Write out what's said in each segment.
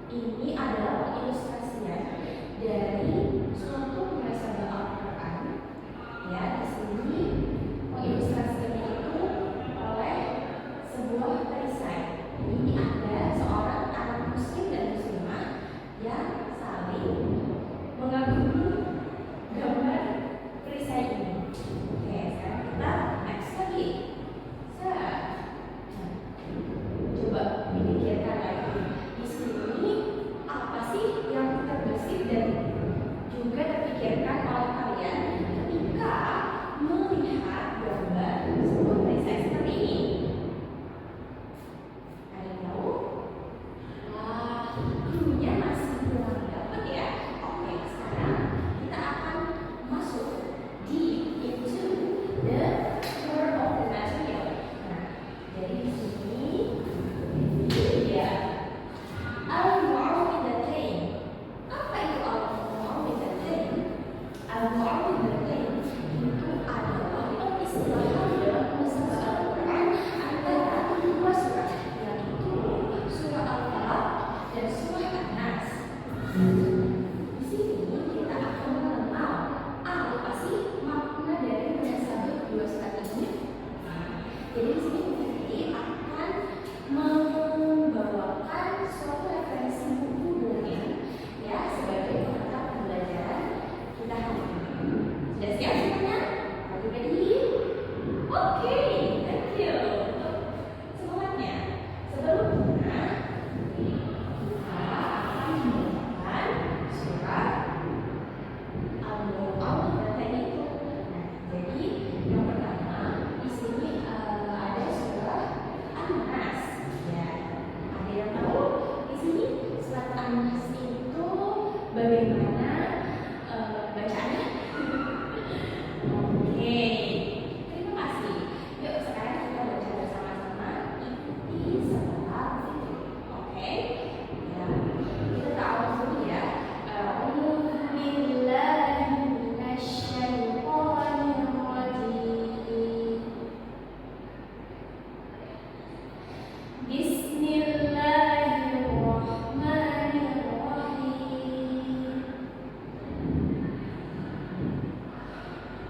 Ini adalah pengilustrasian dari suatu munasabah Al-Quran. Ya, di sini pengilustrasiannya itu oleh sebuah perisai. Ini ada seorang anak muslim dan muslimah yang saling mengagumi gambar perisai ini. Oke, sekarang kita next lagi. Coba dipikirkan lagi. Di sini apa sih yang terbesit dan juga terpikirkan oleh kalian ketika melihat gambar sebuah perisai seperti ini? Ada yang tahu? Cluenya masih belum dapat ya. Oke, sekarang kita akan masuk deep into the world of the material. Nah, jadi di sini dia al-mu'awwidhatain. Apa itu al-mu'awwidhatain? Al-mu'awwidhatain itu adalah penistilahan dalam bahasa Al-Quran antara dua surah, yaitu surah Al-Falaq dan surah An-Nas. Di sini kita akan mengenal apa sih makna dari munasabah dua surah ini. Jadi di sini kita akan membawakan suatu referensi buku dongeng ya sebagai pengantar pembelajaran kita hari ini. Sudah siap semuanya? Are you ready? Oke, thank you untuk semuanya. Sebelumnya kita akan membawakan surat Al-Mu'awwidhatain itu. Nah, jadi yang pertama di sini ada surah An-Nas. Ya, ada yang tahu di sini surat An-Nas itu bagaimana bacaannya? Oke, terima kasih. Yuk sekarang kita baca bersama-sama. Ikuti setelah video. Oke? Ya, kita tahu dulu ya. Bismillahirrahmanirrahim.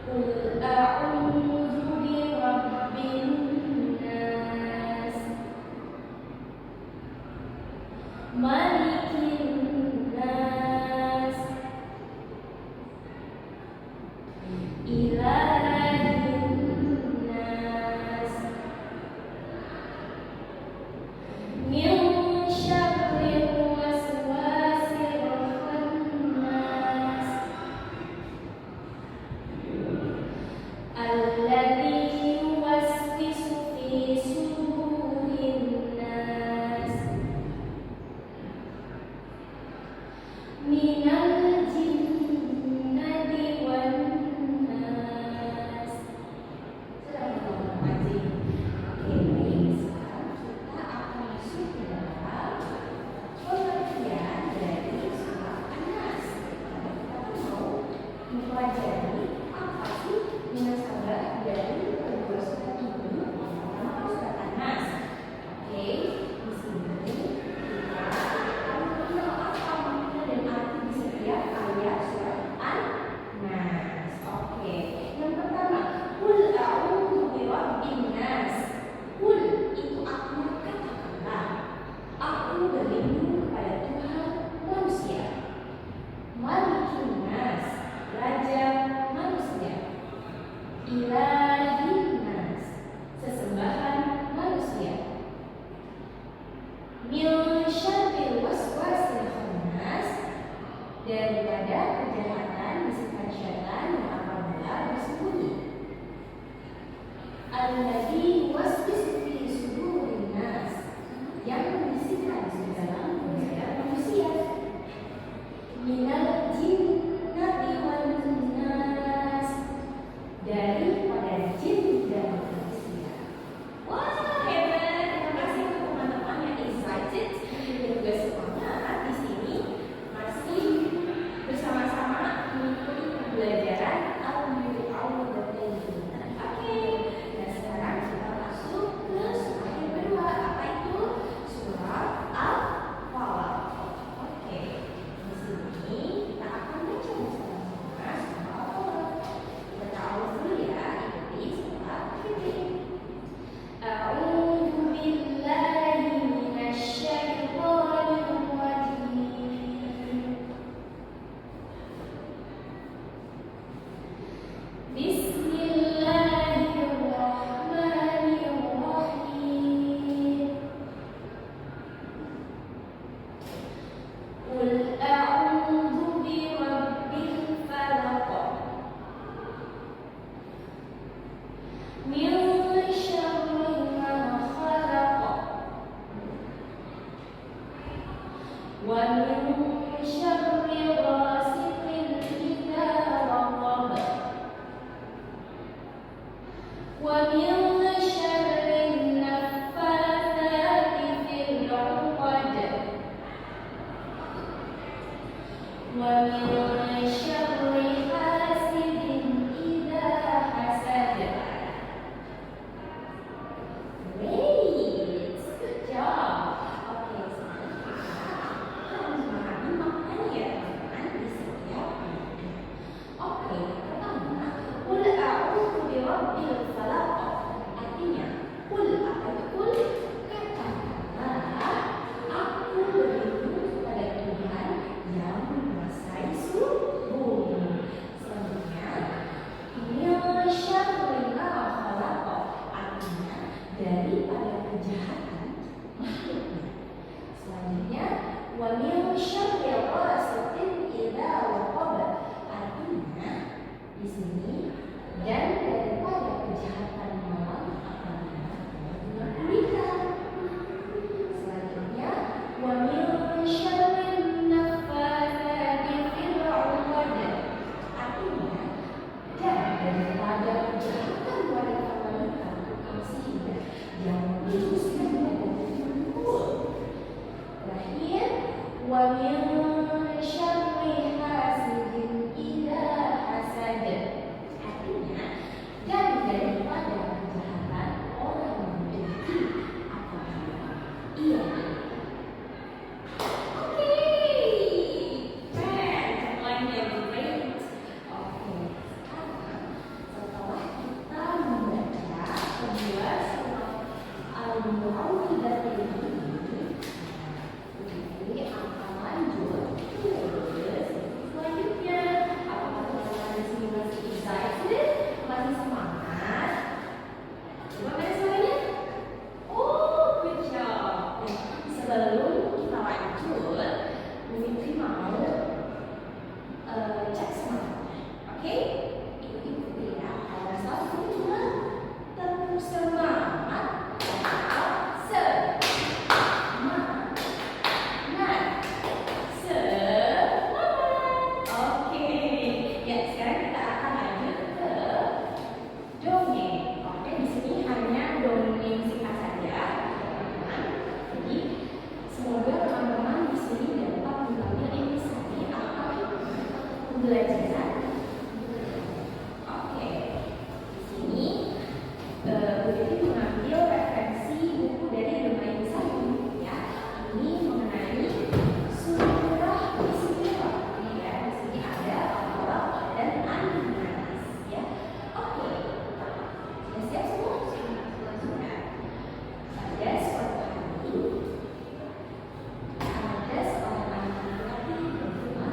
Qul a'udzu birabbin nas, malikin nas, ilahin nas, min syarril waswasil khannas, alladzi yuwaswisu fi sudurin nas, Qul a'udzu birabbil falaq min syarri ma khalaq wa min syarri ghasiqin idza waqab wa min syarri naffatsati fil 'uqad wa min syarri hasidin idza hasad. Great, good job. Oke, sekarang kita harus memahami maknanya ya teman-teman di setiap ayatnya. Oke, pertama, qul a'udzu birabbil falaq. Artinya, qul apa itu qul? Katakanlah, aku berlindung kepada Tuhan yang menguasai subuh. Selanjutnya, min syarri ma khalaq. Artinya, daripada kejahatan makhluknya. Selanjutnya, wa min syarri ghasiqin idza waqab. Artinya, di sini dan daripada kejahatan malam apabila bulan gulita. Selanjutnya, wa min syarri naffatsati fil 'uqad. Artinya, dan daripada kejahatan wanita-wanita tukang sihir yang menjuruskan pada timbul. Terakhir, wa min syarri hasidin idza hasad. Artinya, dan daripada kejahatan orang yang dengki apabila ia belajar. Oke, di sini Bu Devi mengambil referensi buku dari Domain 1 ya. Ini mengenai surah Bismillah. Ya, di sini ada Al-Falaq dan An-Nas ya. Oke. Sudah siap semua? Sudah. Pada suatu hari ada seorang laki-laki bernama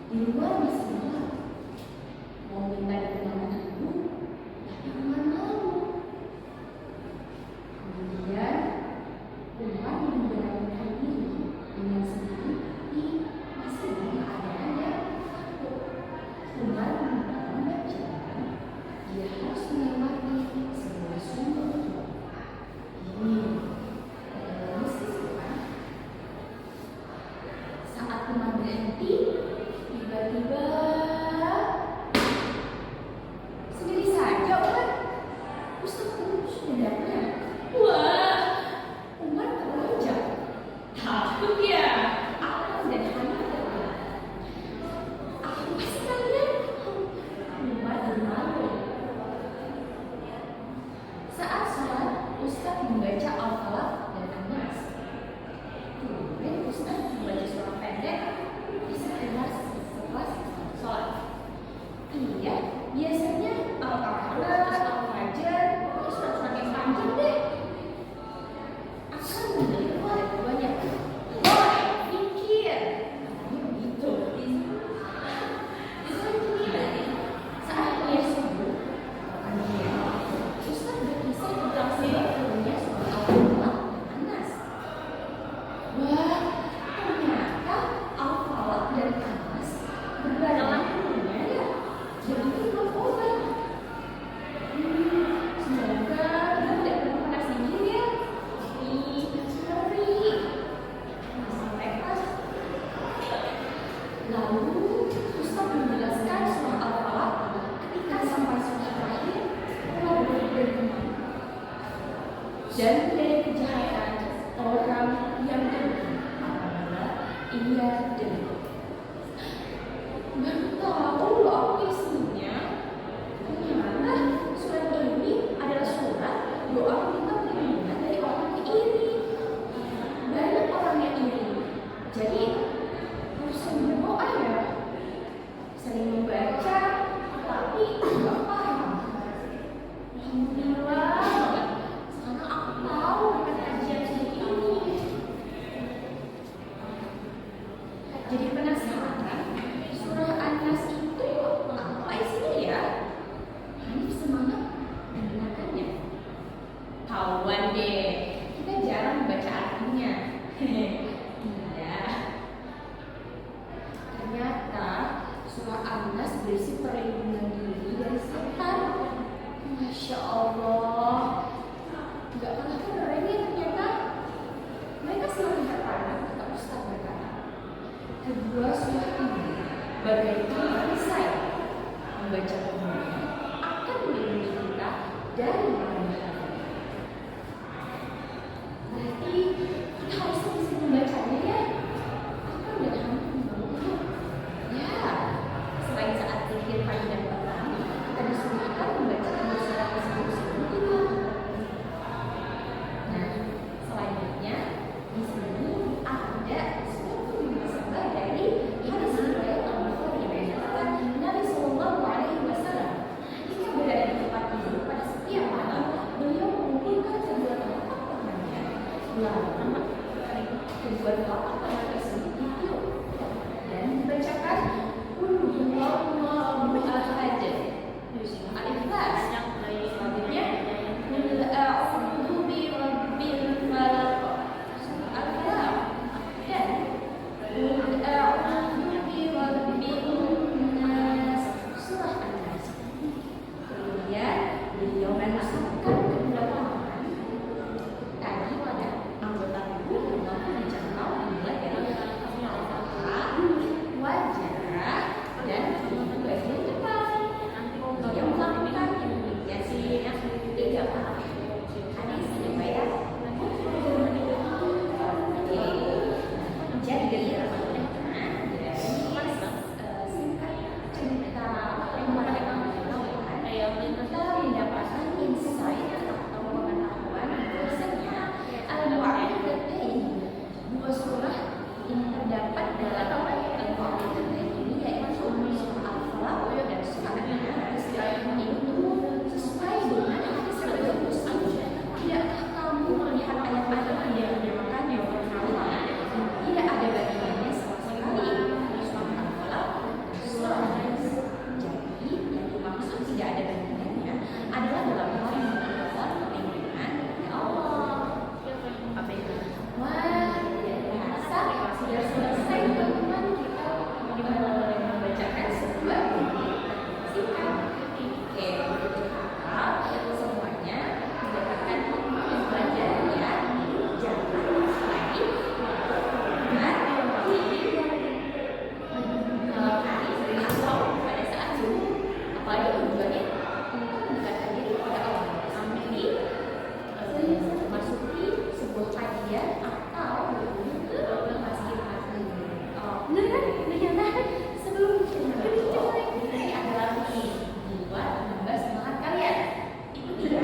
di luar masih gelap. Mau minta ditemani ibu, tapi Umar malu. Kemudian Umar memberanikan diri dengan sendiri, tapi masih dalam keadaan yang takut. Umar membaca, dia harus melewati sebuah sumber. Ini mistis bukan? Saat Umar berhenti, tiba-tiba sendiri saja Umar. Ustaz mendaratnya. Wah, Umar teronjak. Takut ya. Akal dan hati tergerak. Apa sih kalian? Umar bermalu. Saat sholat, Ustaz membaca Al-Falaq dan An-Nas. Kemudian Ustaz membaca surah Pendek. Lalu Ustaz menjelaskan surah Al-Falaq ketika sampai surah terakhir Allah berfirman, dan dari kejahatan orang yang dengki apabila ia dengki. Baru tahu loh aku isinya. Ternyata surat ini adalah surat doa minta perlindungan dari orang yang iri. Banyak orang yang iri. Jadi harus berdoa ya. Sering membaca, tapi nggak paham. Alhamdulillah banget. Sekarang aku tahu dengan kajian seperti ini. Jadi penasaran, surah An-Nas itu apa isinya ya? Hanif semangat menggunakannya. Tahuan deh, kita jarang membaca artinya. Iya. Ternyata surah An-Nas berisi perlindungan diri dari setan. Masya Allah, nggak kalah keren ya ternyata. Mereka selalu bertanya, kata Ustaz berkata, kedua surah ini bagaikan perisai membaca kemudian akan melindungi kita dari bahaya. Berarti kita harus bisa membacanya ya. Apa dan hampir ya. Selain saat zikir pagi dan petang, kita disuruhkan membaca surat tersebut sebelum tidur. Nah, selanjutnya di sini ada suatu muhasabah dari hadis riwayat Al-Bukhari menyatakan Nabi Sallallahu Alaihi Wasallam jika berada di tempat tidur pada setiap malam, beliau mengumpulkan kedua telapak tangannya, lalu kedua telapak tangan tersebut ditiup dan dibacakan Qul huwallahu ahad. Al-Ikhlas. Selanjutnya Qul a'udzu birabbil falaq. Al-Falaq. Dan Qul a'udzu birabbin nas. Surah An-Nas. Kemudian beliau memasukkan kedua tangan tadi pada anggota tubuh yang mampu dijangkau dimulai dari kepala, wajah, dan bagian depan. Beliau melakukan demikian sebanyak 3 kali. Hadis riwayat Muslim. Oke. Jadi dari singkat cerita kita mendapatkan insight atau pengetahuan bahwasanya Al-Mu'awwidhatain, 2 surah yang terdapat dalam Al-Mu'awwidhatain ini yaitu surah Al-Falaq dan surah An-Nas itu sesuai dengan hadis riwayat Muslim. Tidakkah kamu melihat ayat-ayat yang dinamakan yawmal qiyamah? Tidak ada bagiannya sama sekali. Surah Al-Falaq dan surah An-Nas. Jadi yang dimaksud tidak ada bagiannya adalah dalam hal yang mendapatkan perlindungan dari Allah. Wah, tidak terasa sudah selesai teman-teman kita membacakan sebuah buku singkat. Oke, harap semuanya mendapatkan pelajarannya. Jangan lagi atau pada saat subuh, apalagi tujuannya untuk mendekatkan diri kepada Allah. Sampai memasuki sebuah kajian atau berkunjung ke masjid-masjid. Benar kan? Ternyata sebelum ini adalah buat menambah semangat kalian. Ikuti ya.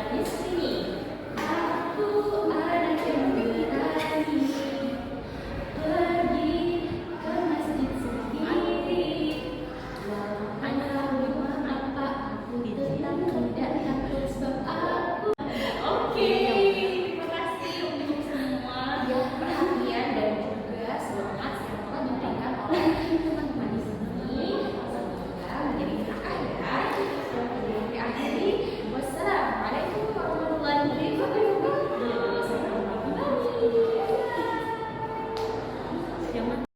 Di sini aku ada kembali pergi ke masjid sendiri. Lalu apa aku tetap tidak takut sebab aku. Oke, terima kasih untuk semua perhatian dan juga semangat yang telah diberikan oleh teman-teman di sini. Semoga menjadi berkah ya. Dan diakhiri, wassalamualaikum warahmatullahi wabarakatuh. Sampai jumpa kembali.